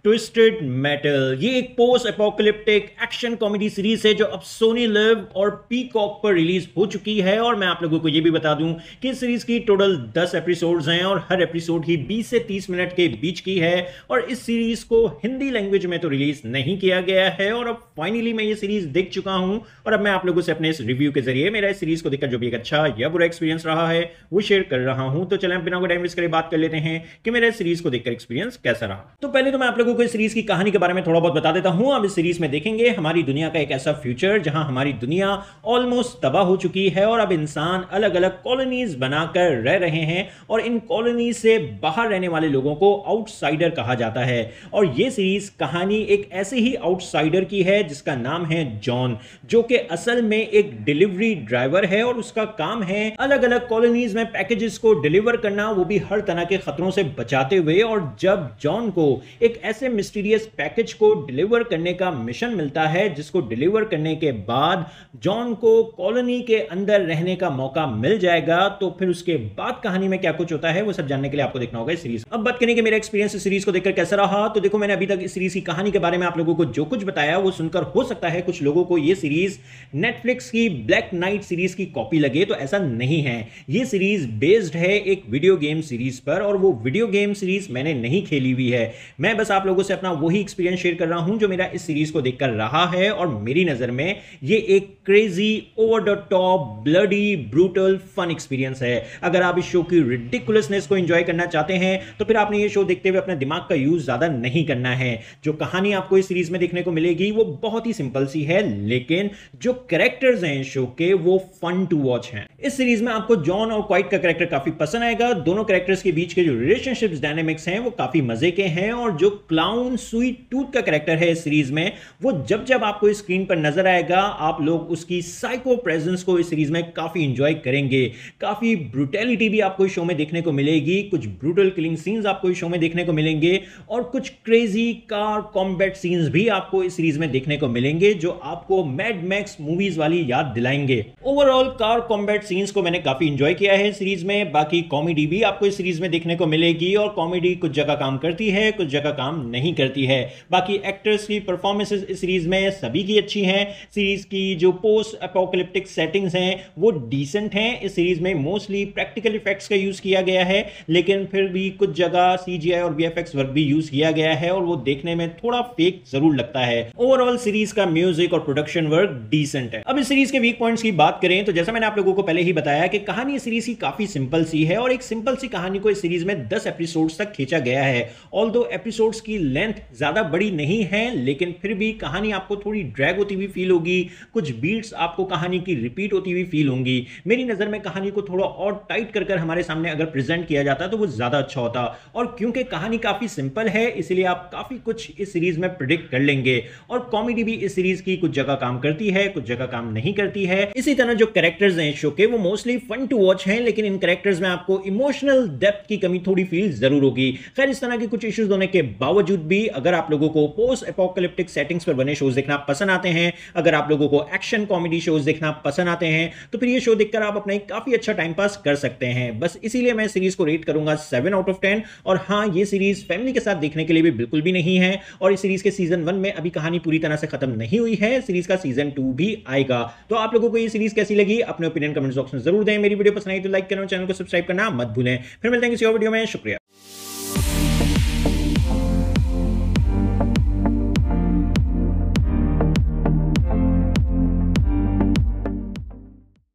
Twisted metal ये एक post apocalyptic action comedy series है जो अब सोनी लिव और पीकॉक पर रिलीज हो चुकी है। और मैं आप लोगों को यह भी बता दूं कि इस सीरीज की टोटल 10 एपिसोड्स हैं और हर एपिसोड ही 20 से 30 मिनट के बीच की है। और इस सीरीज को हिंदी लैंग्वेज में तो रिलीज नहीं किया गया है और अब फाइनली मैं ये सीरीज देख चुका हूं और अब मैं आप लोगों से अपने इस रिव्यू के जरिए मेरा इस सीरीज को देखकर जो भी एक अच्छा या बुरा एक्सपीरियंस रहा है वो शेयर कर रहा हूं। तो चलें बिना कोई टाइम वेस्ट करे बात कर लेते हैं कि मेरा इस सीरीज को देखकर एक्सपीरियंस कैसा रहा। तो पहले तो मैं आप लोगों को इस सीरीज की कहानी के बारे में थोड़ा बहुत बता देता हूं। अब इस सीरीज में देखेंगे हमारी दुनिया का एक ऐसा फ्यूचर जहां हमारी दुनिया ऑलमोस्ट तबाह हो चुकी है और अब इंसान अलग अलग कॉलोनीज बनाकर रह रहे हैं और इन कॉलोनी से बाहर रहने वाले लोगों को आउटसाइडर कहा जाता है। और यह सीरीज कहानी एक ऐसे ही आउटसाइडर की है जिसका नाम है जॉन, जो कि असल में एक डिलीवरी ड्राइवर है और उसका काम है अलग अलग कॉलोनीज में पैकेजेस को डिलीवर करना, वो भी हर तरह के खतरों से बचाते हुए। और जब जॉन को एक ऐसे मिस्टीरियस पैकेज को डिलीवर करने का मिशन मिलता है जिसको डिलीवर करने के बाद जॉन को कॉलोनी के अंदर रहने का मौका मिल जाएगा, तो फिर उसके बाद कहानी में क्या कुछ होता है वो सब जानने के लिए आपको देखना होगा इस सीरीज। अब बात करें कि मेरा एक्सपीरियंस इस सीरीज को देखकर कैसा रहा, तो देखो मैंने अभी तक इस सीरीज की कहानी के बारे में आप लोगों को जो कुछ बताया वो सुनकर हो सकता है कुछ लोगों को ये सीरीज नेटफ्लिक्स की ब्लैक नाइट सीरीज की कॉपी लगे, तो ऐसा नहीं है। ये सीरीज बेस्ड है एक वीडियो गेम सीरीज पर और वो वीडियो गेम सीरीज मैंने नहीं खेली हुई है। मैं बस आप लोगों से अपना वही एक्सपीरियंस शेयर कर रहा हूं जो मेरा इस सीरीज को देखकर रहा है। और मेरी नजर में ये एक crazy over the top bloody brutal fun experience है। अगर आप इस शो की रिडिकुलसनेस को एंजॉय करना चाहते हैं तो फिर आपने ये शो देखते हुए अपने दिमाग का यूज ज्यादा नहीं करना है। जो कहानी आपको इस सीरीज में देखने को मिलेगी वो बहुत ही सिंपल सी है, लेकिन जो कैरेक्टर्स हैं शो के वो फन टू वॉच हैं। इस सीरीज में आपको जॉन और क्वाइट का कैरेक्टर काफी पसंद आएगा। दोनों कैरेक्टर्स के बीच के जो रिलेशनशिप्स डायनामिक्स हैं वो काफी मजे के हैं और जो क्लाउन स्वीट टूथ का कैरेक्टर है इस सीरीज में वो जब जब आपको स्क्रीन पर नजर आएगा आप लोग उसकी साइको प्रेजेंस को इस सीरीज में काफी एंजॉय करेंगे। काफी ब्रूटैलिटी भी आपको इस शो में देखने को मिलेगी, कुछ ब्रूटल किलिंग सीन्स आपको इस शो में देखने को मिलेंगे और कुछ क्रेजी कार कॉम्बैट सीन्स भी आपको इस सीरीज में देखने को मिलेंगे जो आपको मैड मैक्स मूवीज वाली याद दिलाएंगे। ओवरऑल कार कॉम्बैट सीन्स को मैंने काफी एंजॉय किया है इस सीरीज में। बाकी कॉमेडी भी आपको इस सीरीज में देखने को मिलेगी और कॉमेडी कुछ जगह काम करती है कुछ जगह काम नहीं करती है। बाकी एक्टर्स की परफॉर्मेंसेस इस सीरीज में सभी की अच्छी हैं। सीरीज की जो पोस्ट एपोकलिप्टिक सेटिंग्स हैं वो डिसेंट हैं। इस सीरीज में मोस्टली प्रैक्टिकल इफेक्ट्स का यूज किया गया है, लेकिन फिर भी कुछ जगह सीजीआई और वीएफएक्स वर्क भी यूज किया गया है और वो देखने में थोड़ा फेक जरूर लगता है। ओवरऑल सीरीज का म्यूजिक और प्रोडक्शन वर्क डिसेंट है। अब इस सीरीज के वीक पॉइंट्स की बात करें तो जैसा मैंने आप लोगों को पहले ही बताया कि कहानी इस सीरीज की काफी सिंपल सी है और एक सिंपल सी कहानी को इस सीरीज में 10 एपिसोड्स तक खींचा गया है। ऑल्दो एपिसोड्स की लेंथ ज्यादा बड़ी नहीं है, लेकिन फिर भी कहानी आपको थोड़ी ड्रैग होती हुई फील होगी। कुछ बीट्स आपको कहानी की रिपीट होती हुई फील होंगी। मेरी नजर में कहानी को थोड़ा और टाइट कर हमारे सामने अगर प्रेजेंट किया जाता तो वो ज्यादा अच्छा होता। और क्योंकि कहानी काफी सिंपल है इसलिए आप काफी कुछ इस सीरीज में प्रिडिक्ट कर लेंगे। और कॉमेडी भी इस सीरीज की कुछ जगह काम करती है कुछ जगह काम नहीं करती है। इसी तरह जो कैरेक्टर्स हैं शो के वो मोस्टली फन टू वॉच हैं, लेकिन इन कैरेक्टर्स में आपको इमोशनल डेप्थ की कमी थोड़ी फील जरूर होगी। खैर इस तरह के कुछ इश्यूज होने के बावजूद भी अगर आप लोगों को पोस्ट एपोकलिप्टिक सेटिंग्स पर बने शोज देखना पसंद आते हैं, अगर आप लोगों को एक्शन कॉमेडी शोज देखना पसंद आते हैं, तो फिर ये शो देखकर आप अपना काफी अच्छा टाइम पास कर सकते हैं। बस इसीलिए मैं सीरीज को रेट करूंगा 7 आउट ऑफ 10। और हां ये सीरीज फैमिली के साथ देखने के लिए भी बिल्कुल भी नहीं है। और इस सीरीज के सीजन 1 में अभी कहानी पूरी तरह से खत्म नहीं हुई है, सीरीज का सीजन 2 भी आएगा। तो आप लोगों को ये सीरीज कैसी लगी अपने ओपिनियन कमेंट बॉक्स में जरूर दें। मेरी वीडियो पसंद आई तो लाइक करना, चैनल को सब्सक्राइब करना मत भूलें। फिर मिलते हैं किसी और वीडियो में। शुक्रिया।